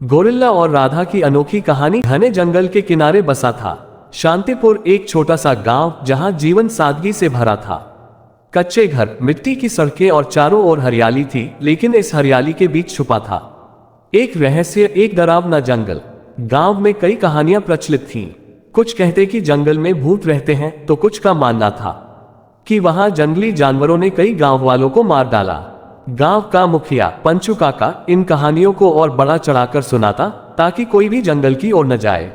Gorilla और राधा की अनोखी कहानी। घने जंगल के किनारे बसा था शांतिपुर, एक छोटा सा गांव जहां जीवन सादगी से भरा था। कच्चे घर, मिट्टी की सड़कें और चारों ओर हरियाली थी, लेकिन इस हरियाली के बीच छुपा था एक रहस्य, एक डरावना जंगल। गांव में कई कहानियां प्रचलित थीं। कुछ कहते कि जंगल में भूत रहते हैं, तो कुछ का मानना था कि वहां जंगली जानवरों ने कई गांव वालों को मार डाला। गांव का मुखिया पंचू काका इन कहानियों को और बड़ा चढ़ाकर सुनाता, ताकि कोई भी जंगल की ओर न जाए।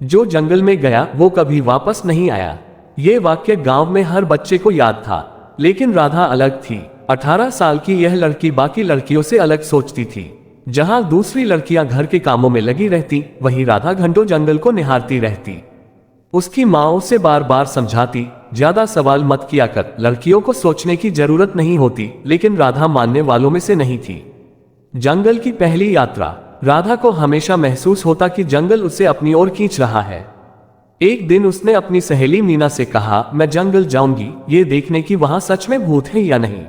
जो जंगल में गया वो कभी वापस नहीं आया। ये वाक्य गांव में हर बच्चे को याद था, लेकिन राधा अलग थी। 18 साल की यह लड़की बाकी लड़कियों से अलग सोचती थी। जहां दूसरी लड़कियां घर के कामों में लगी रहती, वहीं राधा घंटों जंगल को निहारती रहती। उसकी माँ उसे बार बार समझाती, ज्यादा सवाल मत किया कर, लड़कियों को सोचने की जरूरत नहीं होती, लेकिन राधा मानने वालों में से नहीं थी। जंगल की पहली यात्रा। राधा को हमेशा महसूस होता कि जंगल उसे अपनी ओर खींच रहा है। एक दिन उसने अपनी सहेली मीना से कहा, मैं जंगल जाऊंगी, ये देखने की वहां सच में भूत है या नहीं।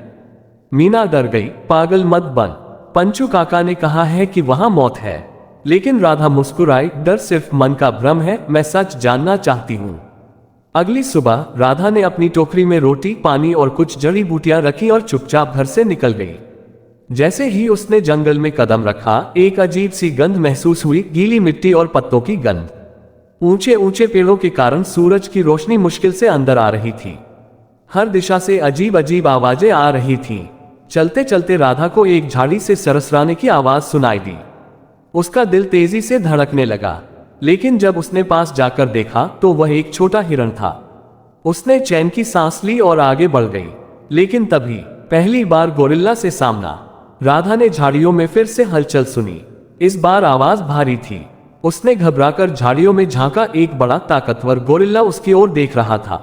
मीना डर गई, पागल मत बन, पंचू काका ने कहा है कि वहां मौत है। लेकिन राधा मुस्कुराई, डर सिर्फ मन का भ्रम है, मैं सच जानना चाहती हूँ। अगली सुबह राधा ने अपनी टोकरी में रोटी, पानी और कुछ जड़ी बूटियां रखी और चुपचाप घर से निकल गई। जैसे ही उसने जंगल में कदम रखा, एक अजीब सी गंध महसूस हुई, गीली मिट्टी और पत्तों की गंध। ऊंचे ऊंचे पेड़ों के कारण सूरज की रोशनी मुश्किल से अंदर आ रही थी। हर दिशा से अजीब अजीब आवाजें आ रही थीं। चलते चलते राधा को एक झाड़ी से सरसराने की आवाज सुनाई दी। उसका दिल तेजी से धड़कने लगा, लेकिन जब उसने पास जाकर देखा तो वह एक छोटा हिरण था। उसने चैन की सांस ली और आगे बढ़ गई, लेकिन तभी पहली बार गोरिल्ला से सामना। राधा ने झाड़ियों में फिर से हलचल सुनी। इस बार आवाज भारी थी। उसने घबराकर झाड़ियों में झांका, एक बड़ा ताकतवर गोरिल्ला उसकी ओर देख रहा था।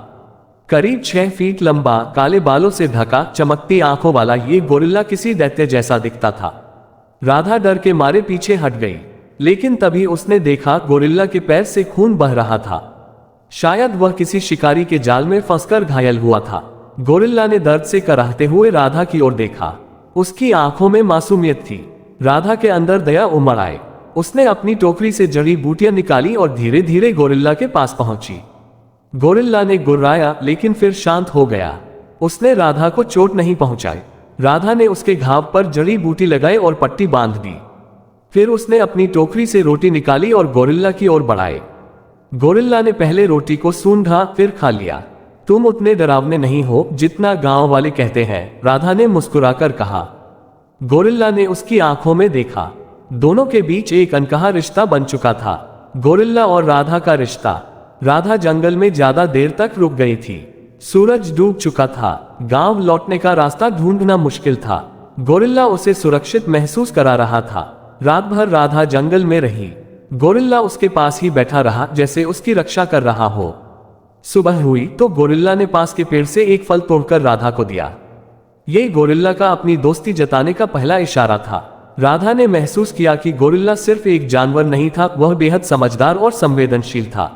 करीब 6 फीट लंबा, काले बालों से ढका, चमकती आंखों वाला ये गोरिल्ला किसी दैत्य जैसा दिखता था। राधा डर के मारे पीछे हट गई, लेकिन तभी उसने देखा गोरिल्ला के पैर से खून बह रहा था। शायद वह किसी शिकारी के जाल में फंसकर घायल हुआ था। गोरिल्ला ने दर्द से कराहते हुए राधा की ओर देखा। उसकी आंखों में मासूमियत थी। राधा के अंदर दया उमड़ आई। उसने अपनी टोकरी से जड़ी बूटियां निकाली और धीरे धीरे गोरिल्ला के पास पहुंची। गोरिल्ला ने गुर्राया, लेकिन फिर शांत हो गया। उसने राधा को चोट नहीं पहुंचाई। राधा ने उसके घाव पर जड़ी बूटी लगाई और पट्टी बांध दी। फिर उसने अपनी टोकरी से रोटी निकाली और गोरिल्ला की ओर बढ़ाई। गोरिल्ला ने पहले रोटी को सूंघा, फिर खा लिया। तुम उतने डरावने नहीं हो जितना गांव वाले कहते हैं, राधा ने मुस्कुराकर कहा। गोरिल्ला ने उसकी आंखों में देखा। दोनों के बीच एक अनकहा रिश्ता बन चुका था, गोरिल्ला और राधा का रिश्ता। राधा जंगल में ज्यादा देर तक रुक गई थी। सूरज डूब चुका था। गांव लौटने का रास्ता ढूंढना मुश्किल था। गोरिल्ला उसे सुरक्षित महसूस करा रहा था। रात भर राधा जंगल में रही। गोरिल्ला उसके पास ही बैठा रहा, जैसे उसकी रक्षा कर रहा हो। सुबह हुई तो गोरिल्ला ने पास के पेड़ से एक फल तोड़कर राधा को दिया। ये गोरिल्ला का अपनी दोस्ती जताने का पहला इशारा था। राधा ने महसूस किया कि गोरिल्ला सिर्फ एक जानवर नहीं था, वह बेहद समझदार और संवेदनशील था।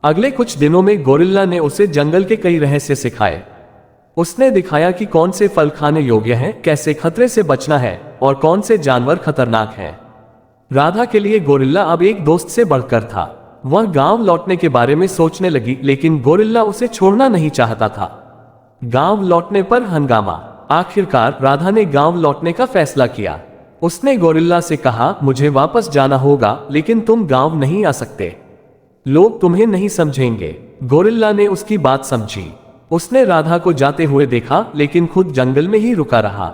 अगले कुछ दिनों में गोरिल्ला ने उसे जंगल के कई रहस्य सिखाए। उसने दिखाया कि कौन से फल खाने योग्य हैं, कैसे खतरे से बचना है और कौन से जानवर खतरनाक हैं। राधा के लिए गोरिल्ला अब एक दोस्त से बढ़कर था। वह गांव लौटने के बारे में सोचने लगी, लेकिन गोरिल्ला उसे छोड़ना नहीं चाहता था। गांव लौटने पर हंगामा। आखिरकार राधा ने गांव लौटने का फैसला किया। उसने गोरिल्ला से कहा, मुझे वापस जाना होगा, लेकिन तुम गांव नहीं आ सकते। लोग तुम्हें नहीं समझेंगे। गोरिल्ला ने उसकी बात समझी। उसने राधा को जाते हुए देखा, लेकिन खुद जंगल में ही रुका रहा।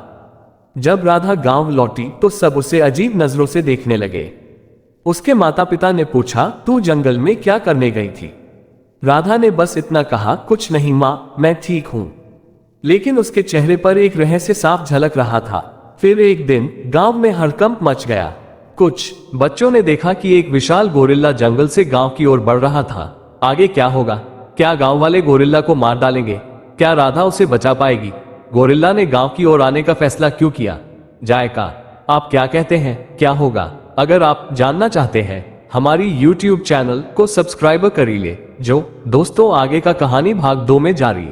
जब राधा गांव लौटी तो सब उसे अजीब नजरों से देखने लगे। उसके माता पिता ने पूछा, तू जंगल में क्या करने गई थी? राधा ने बस इतना कहा, कुछ नहीं माँ, मैं ठीक हूं। लेकिन उसके चेहरे पर एक रहस्य साफ झलक रहा था। फिर एक दिन गांव में हड़कंप मच गया। कुछ बच्चों ने देखा कि एक विशाल गोरिल्ला जंगल से गांव की ओर बढ़ रहा था। आगे क्या होगा? क्या गांव वाले गोरिल्ला को मार डालेंगे? क्या राधा उसे बचा पाएगी? गोरिल्ला ने गांव की ओर आने का फैसला क्यों किया? जायका, आप क्या कहते हैं, क्या होगा? अगर आप जानना चाहते हैं, हमारी YouTube चैनल को सब्सक्राइब करिए। जो दोस्तों, आगे का कहानी भाग 2 में जारी।